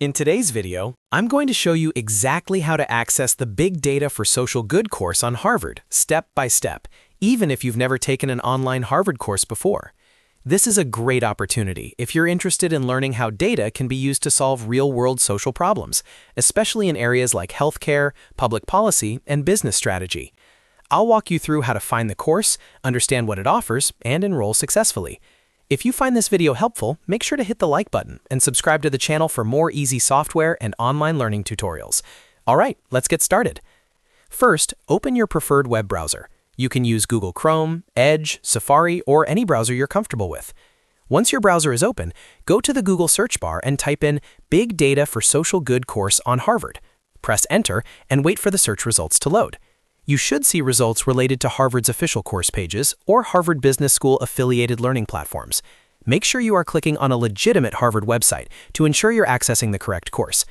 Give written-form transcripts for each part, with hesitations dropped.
In today's video, I'm going to show you exactly how to access the Big Data for Social Good course on Harvard, step by step, even if you've never taken an online Harvard course before. This is a great opportunity if you're interested in learning how data can be used to solve real-world social problems, especially in areas like healthcare, public policy, and business strategy. I'll walk you through how to find the course, understand what it offers, and enroll successfully. If you find this video helpful, make sure to hit the like button and subscribe to the channel for more easy software and online learning tutorials. All right, let's get started. First, open your preferred web browser. You can use Google Chrome, Edge, Safari, or any browser you're comfortable with. Once your browser is open, go to the Google search bar and type in Big Data for Social Good course on Harvard. Press Enter and wait for the search results to load. You should see results related to Harvard's official course pages or Harvard Business School affiliated learning platforms. Make sure you are clicking on a legitimate Harvard website to ensure you're accessing the correct course.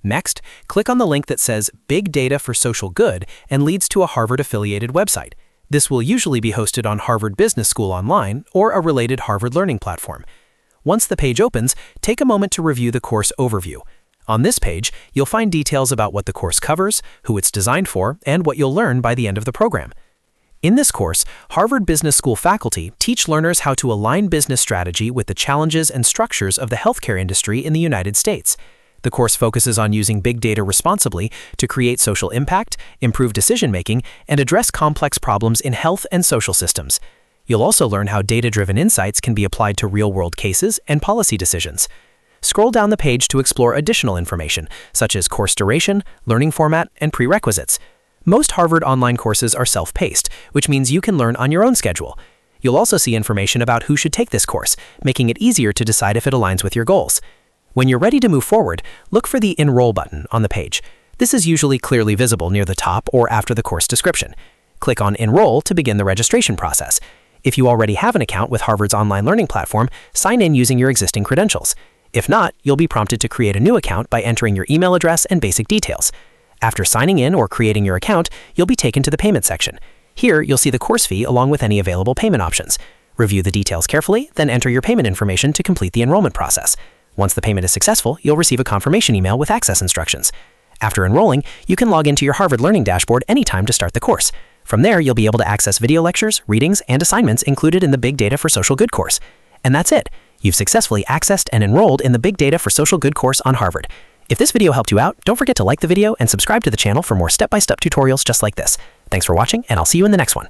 Next, click on the link that says Big Data for Social Good and leads to a Harvard affiliated website. This will usually be hosted on Harvard Business School Online or a related Harvard learning platform. Once the page opens, take a moment to review the course overview. On this page, you'll find details about what the course covers, who it's designed for, and what you'll learn by the end of the program. In this course, Harvard Business School faculty teach learners how to align business strategy with the challenges and structures of the healthcare industry in the United States. The course focuses on using big data responsibly to create social impact, improve decision-making, and address complex problems in health and social systems. You'll also learn how data-driven insights can be applied to real-world cases and policy decisions. Scroll down the page to explore additional information, such as course duration, learning format, and prerequisites. Most Harvard online courses are self-paced, which means you can learn on your own schedule. You'll also see information about who should take this course, making it easier to decide if it aligns with your goals. When you're ready to move forward, look for the Enroll button on the page. This is usually clearly visible near the top or after the course description. Click on Enroll to begin the registration process. If you already have an account with Harvard's online learning platform, sign in using your existing credentials. If not, you'll be prompted to create a new account by entering your email address and basic details. After signing in or creating your account, you'll be taken to the payment section. Here, you'll see the course fee along with any available payment options. Review the details carefully, then enter your payment information to complete the enrollment process. Once the payment is successful, you'll receive a confirmation email with access instructions. After enrolling, you can log into your Harvard Learning dashboard anytime to start the course. From there, you'll be able to access video lectures, readings, and assignments included in the Big Data for Social Good course. And that's it. You've successfully accessed and enrolled in the Big Data for Social Good course on Harvard. If this video helped you out, don't forget to like the video and subscribe to the channel for more step-by-step tutorials just like this. Thanks for watching, and I'll see you in the next one.